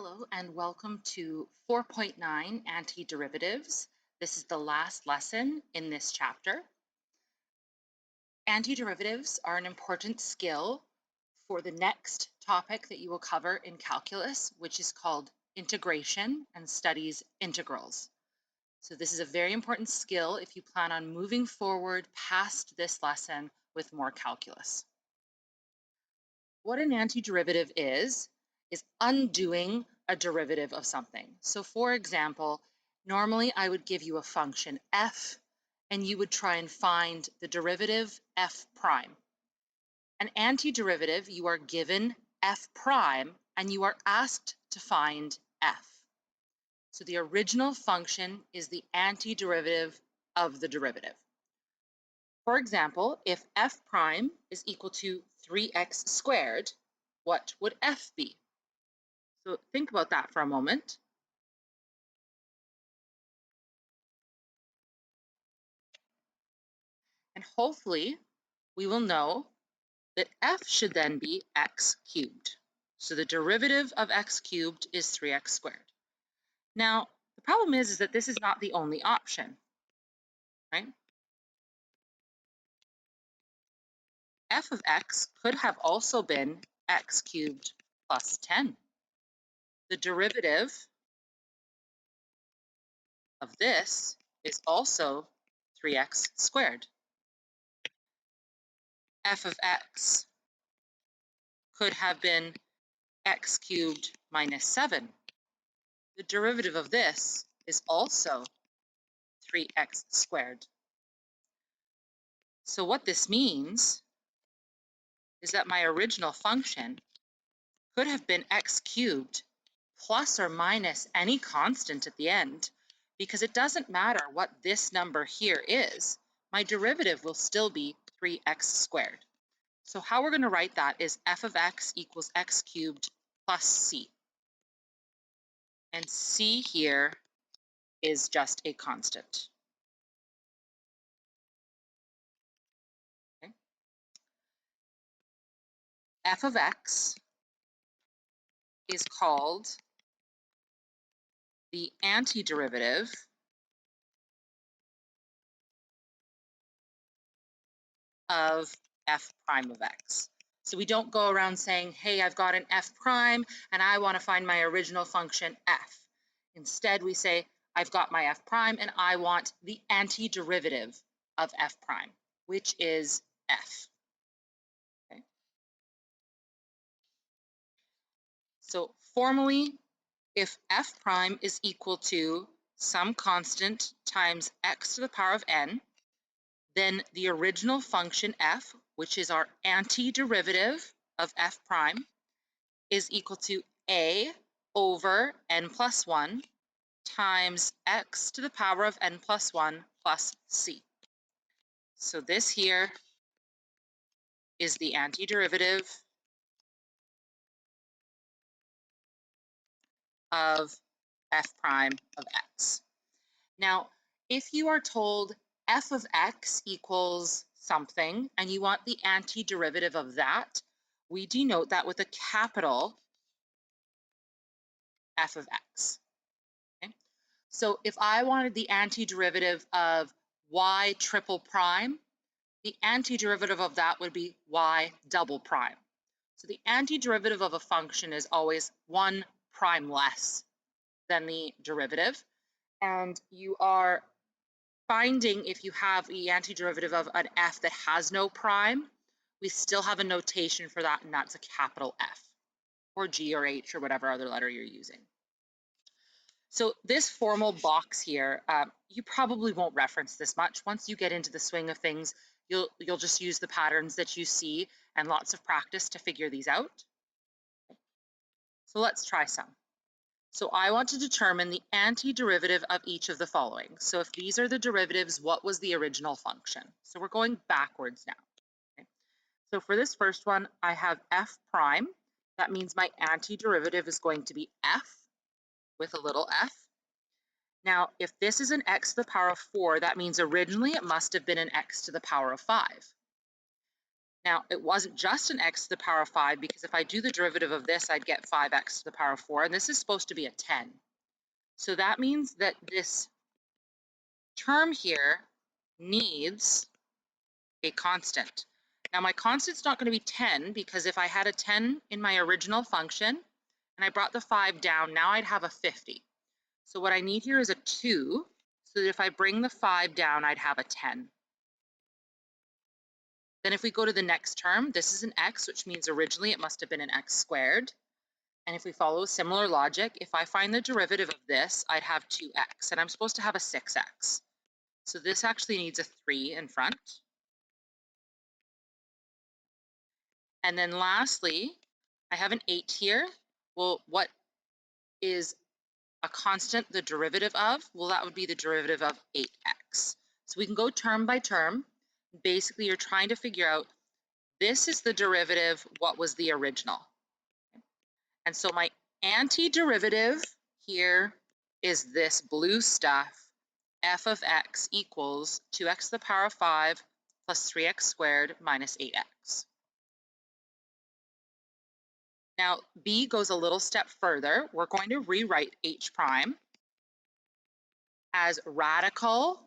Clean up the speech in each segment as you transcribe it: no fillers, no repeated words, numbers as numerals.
Hello and welcome to 4.9 Antiderivatives. This is the last lesson in this chapter. Antiderivatives are an important skill for the next topic that you will cover in calculus, which is called integration and studies integrals. So this is a very important skill if you plan on moving forward past this lesson with more calculus. What an antiderivative is undoing a derivative of something. So for example, normally I would give you a function f, and you would try and find the derivative f prime. An antiderivative, you are given f prime, and you are asked to find f. So the original function is the antiderivative of the derivative. For example, if f prime is equal to 3x squared, what would f be? So think about that for a moment. And hopefully we will know that f should then be x cubed. So the derivative of x cubed is 3x squared. Now, the problem is that this is not the only option, right? F of x could have also been x cubed plus 10. The derivative of this is also 3x squared. F of x could have been x cubed minus 7. The derivative of this is also 3x squared. So what this means is that my original function could have been x cubed plus or minus any constant at the end, because it doesn't matter what this number here is, my derivative will still be 3x squared. So how we're going to write that is f of x equals x cubed plus c. And c here is just a constant. Okay. F of x is called the antiderivative of f prime of x. So we don't go around saying, hey, I've got an f prime and I want to find my original function f. Instead, we say, I've got my f prime and I want the antiderivative of f prime, which is f. Okay. So formally, if f prime is equal to some constant times x to the power of n, then the original function f, which is our antiderivative of f prime, is equal to a over n plus 1 times x to the power of n plus 1 plus c. So this here is the antiderivative of f prime of x. Now, if you are told f of x equals something and you want the antiderivative of that, we denote that with a capital f of x. Okay? So if I wanted the antiderivative of y triple prime, the antiderivative of that would be y double prime. So the antiderivative of a function is always one prime less than the derivative. And you are finding if you have the antiderivative of an f that has no prime, we still have a notation for that, and that's a capital F, or G or H or whatever other letter you're using. So this formal box here, you probably won't reference this much. Once you get into the swing of things, you'll just use the patterns that you see and lots of practice to figure these out. So let's try some. So I want to determine the antiderivative of each of the following. So if these are the derivatives, what was the original function? So we're going backwards now. Okay. So for this first one, I have f prime. That means my antiderivative is going to be f with a little f. Now, if this is an x to the power of 4, that means originally it must have been an x to the power of 5. Now, it wasn't just an x to the power of 5, because if I do the derivative of this, I'd get 5x to the power of 4, and this is supposed to be a 10. So that means that this term here needs a constant. Now, my constant's not going to be 10, because if I had a 10 in my original function, and I brought the 5 down, now I'd have a 50. So what I need here is a 2, so that if I bring the 5 down, I'd have a 10. Then if we go to the next term, this is an x, which means originally it must have been an x squared. And if we follow similar logic, if I find the derivative of this, I'd have 2x, and I'm supposed to have a 6x. So this actually needs a 3 in front. And then lastly, I have an 8 here. Well, what is a constant the derivative of? Well, that would be the derivative of 8x. So we can go term by term. Basically, you're trying to figure out, this is the derivative, what was the original? And so my antiderivative here is this blue stuff, f of x equals 2x to the power of 5 plus 3x squared minus 8x. Now, b goes a little step further. We're going to rewrite h prime as radical.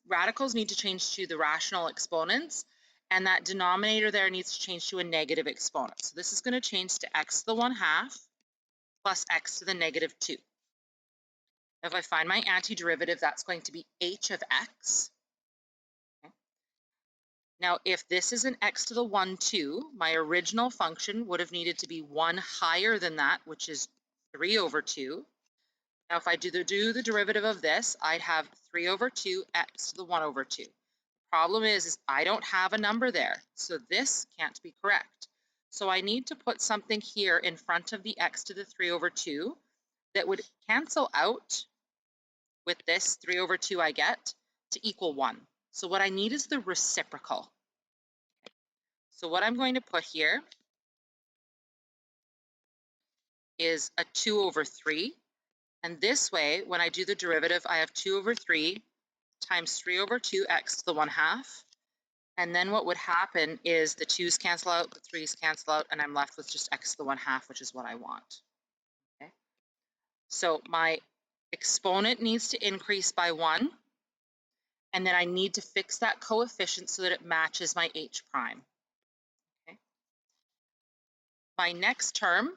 Radicals need to change to the rational exponents, and that denominator there needs to change to a negative exponent. So this is going to change to x to the 1/2 plus x to the negative 2. If I find my antiderivative, that's going to be h of x. Okay. Now, if this is an x to the 1, 2, my original function would have needed to be 1 higher than that, which is 3 over 2. Now, if I do the derivative of this, I'd have 3 over 2 x to the 1 over 2. Problem is I don't have a number there, so this can't be correct. So I need to put something here in front of the x to the 3 over 2 that would cancel out with this 3 over 2 I get to equal 1. So what I need is the reciprocal. So what I'm going to put here is a 2 over 3. And this way, when I do the derivative, I have 2 over 3 times 3 over 2 x to the 1/2. And then what would happen is the 2's cancel out, the 3's cancel out, and I'm left with just x to the 1/2, which is what I want. Okay. So my exponent needs to increase by 1. And then I need to fix that coefficient so that it matches my h prime. Okay. My next term,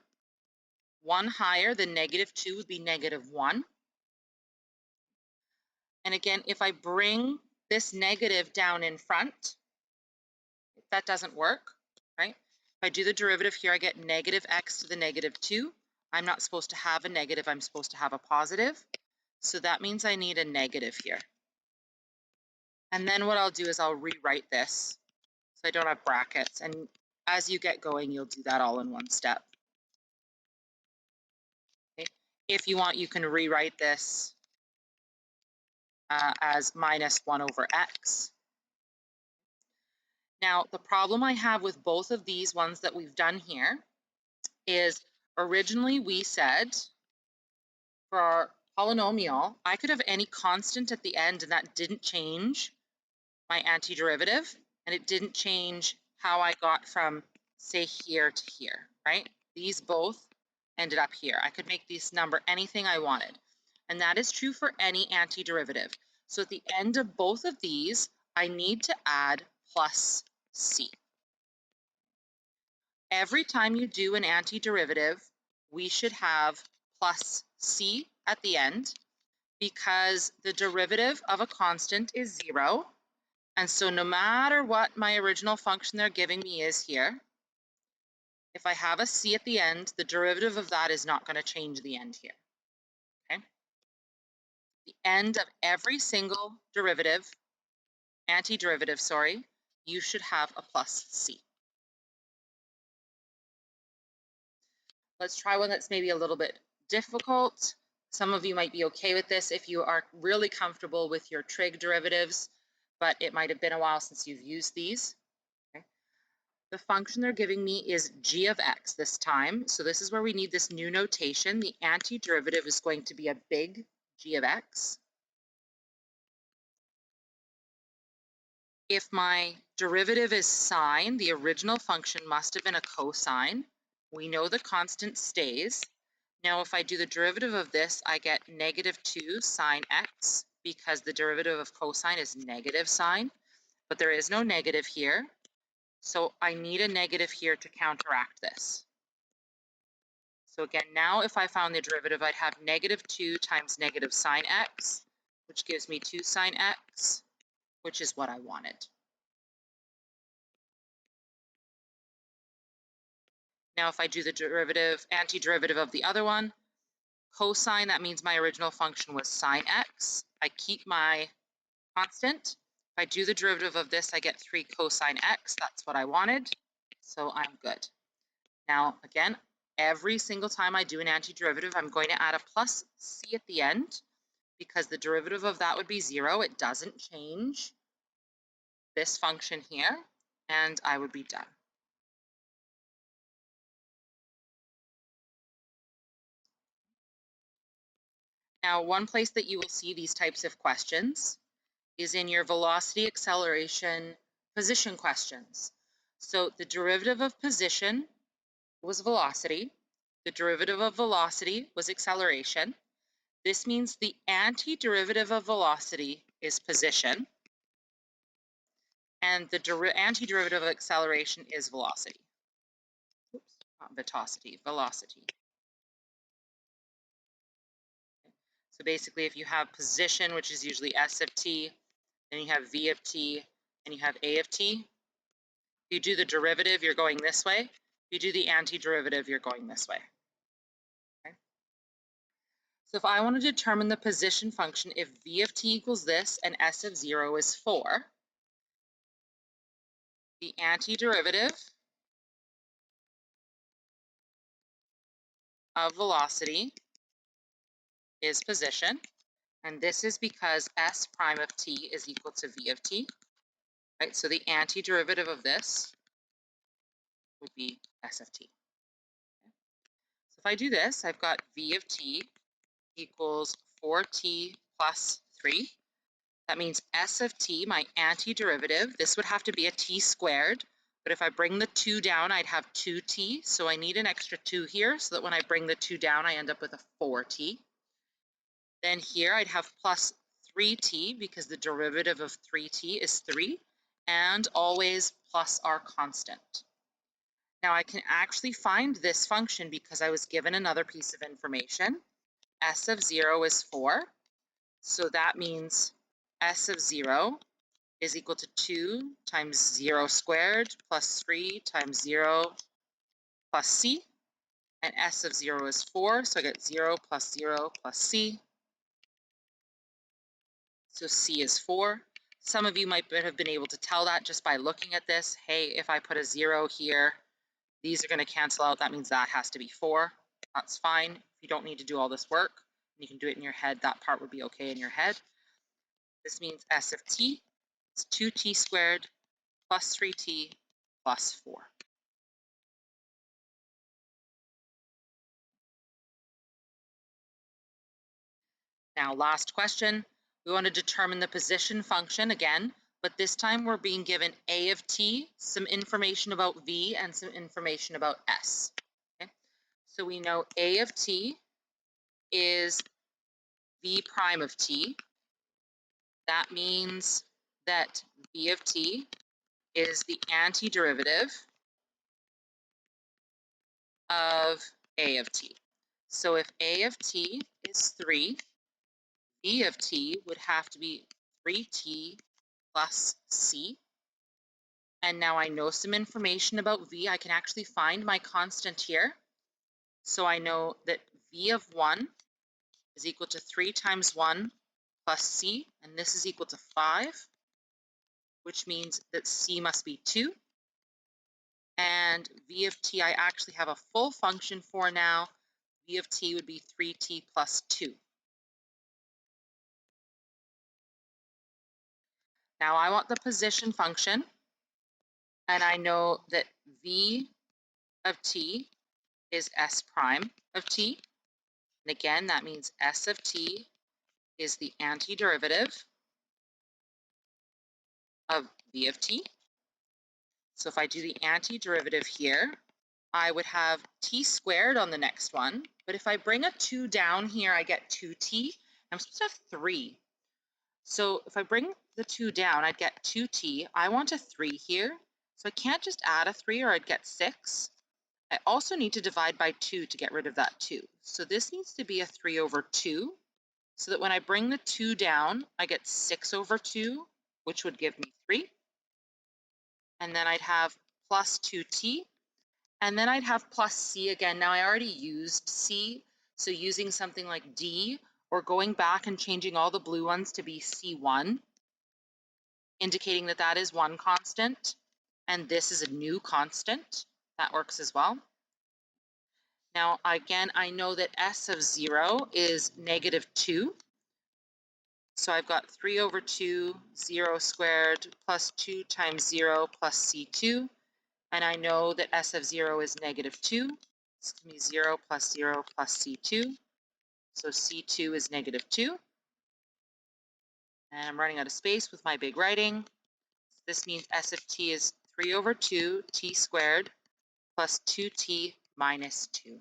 1 higher than negative 2 would be negative 1. And again, if I bring this negative down in front, that doesn't work, right? If I do the derivative here, I get negative x to the negative 2. I'm not supposed to have a negative, I'm supposed to have a positive. So that means I need a negative here. And then what I'll do is I'll rewrite this so I don't have brackets. And as you get going, you'll do that all in one step. Okay. If you want, you can rewrite this as minus 1 over x. Now, the problem I have with both of these ones that we've done here is originally we said for our polynomial, I could have any constant at the end and that didn't change my antiderivative, and it didn't change how I got from, say, here to here, right? These both ended up here. I could make this number anything I wanted, and that is true for any antiderivative. So at the end of both of these, I need to add plus c. Every time you do an antiderivative, we should have plus c at the end, because the derivative of a constant is 0. And so no matter what my original function they're giving me is here, if I have a c at the end, the derivative of that is not going to change the end here. Okay? The end of every single derivative, antiderivative, sorry, you should have a plus c. Let's try one that's maybe a little bit difficult. Some of you might be okay with this if you are really comfortable with your trig derivatives, but it might have been a while since you've used these. Okay. The function they're giving me is g of x this time. So this is where we need this new notation. The antiderivative is going to be a big G of x. If my derivative is sine, the original function must have been a cosine. We know the constant stays. Now, if I do the derivative of this, I get -2 sine x because the derivative of cosine is negative sine, but there is no negative here. So I need a negative here to counteract this. So again, now if I found the derivative, I'd have -2 times negative sine x, which gives me 2 sine x, which is what I wanted. Now if I do the antiderivative of the other one, cosine, that means my original function was sine x. I keep my constant. If I do the derivative of this, I get 3 cosine x. That's what I wanted. So I'm good. Now, again, every single time I do an antiderivative, I'm going to add a plus c at the end because the derivative of that would be 0. It doesn't change this function here, and I would be done. Now, one place that you will see these types of questions is in your velocity, acceleration, position questions. So the derivative of position was velocity. The derivative of velocity was acceleration. This means the antiderivative of velocity is position, and the antiderivative of acceleration is velocity. Oops, not vitosity, velocity. So basically, if you have position, which is usually s of t, then you have v of t, and you have a of t. If you do the derivative, you're going this way. If you do the antiderivative, you're going this way. Okay? So if I want to determine the position function, if v of t equals this and s of 0 is 4, the antiderivative of velocity is position, and this is because s prime of t is equal to v of t, right? So the antiderivative of this would be s of t. Okay? So if I do this, I've got v of t equals 4t plus 3. That means s of t, my antiderivative, this would have to be a t squared, but if I bring the 2 down, I'd have 2t, so I need an extra 2 here, so that when I bring the 2 down, I end up with a 4t. Then here I'd have plus 3t, because the derivative of 3t is 3, and always plus our constant. Now I can actually find this function because I was given another piece of information. S of 0 is 4, so that means S of 0 is equal to 2 times 0 squared plus 3 times 0 plus c, and S of 0 is 4, so I get 0 plus 0 plus c, so c is 4. Some of you might have been able to tell that just by looking at this. Hey, if I put a 0 here, these are going to cancel out. That means that has to be 4. That's fine. If you don't need to do all this work, you can do it in your head. That part would be okay in your head. This means S of t is 2t squared plus 3t plus 4. Now, last question. We want to determine the position function again, but this time we're being given a of t, some information about v, and some information about s. Okay? So we know a of t is v prime of t. That means that v of t is the antiderivative of a of t. So if a of t is 3, v of t would have to be 3t plus c. And now I know some information about v. I can actually find my constant here. So I know that v of 1 is equal to 3 times 1 plus c, and this is equal to 5, which means that c must be 2. And v of t, I actually have a full function for now. V of t would be 3t plus 2. Now I want the position function, and I know that v of t is s prime of t. And again, that means s of t is the antiderivative of v of t. So if I do the antiderivative here, I would have t squared on the next one. But if I bring a 2 down here, I get 2t. I'm supposed to have 3. So if I bring the 2 down, I'd get 2t. I want a 3 here. So I can't just add a 3 or I'd get 6. I also need to divide by 2 to get rid of that 2. So this needs to be a 3 over 2, so that when I bring the 2 down, I get 6 over 2, which would give me 3. And then I'd have plus 2t, and then I'd have plus c again. Now I already used c, so using something like d, or going back and changing all the blue ones to be c1, indicating that that is one constant, and this is a new constant. That works as well. Now, again, I know that s of 0 is negative 2. So I've got 3 over 2, 0 squared, plus 2 times 0 plus c2. And I know that s of 0 is negative 2. This gives me 0 plus 0 plus c2. So c2 is negative 2. And I'm running out of space with my big writing. This means s of t is 3 over 2 t squared plus 2t minus 2.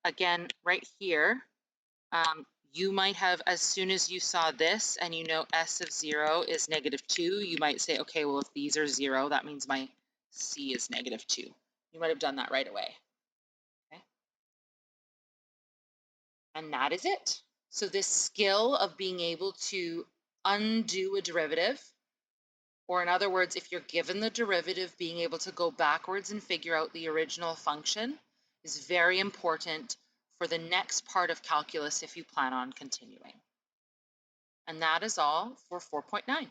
Again, right here, you might have, as soon as you saw this and you know s of 0 is negative 2, you might say, okay, well, if these are 0, that means my c is negative 2. You might have done that right away. Okay? And that is it. So this skill of being able to undo a derivative, or in other words, if you're given the derivative, being able to go backwards and figure out the original function is very important for the next part of calculus if you plan on continuing. And that is all for 4.9.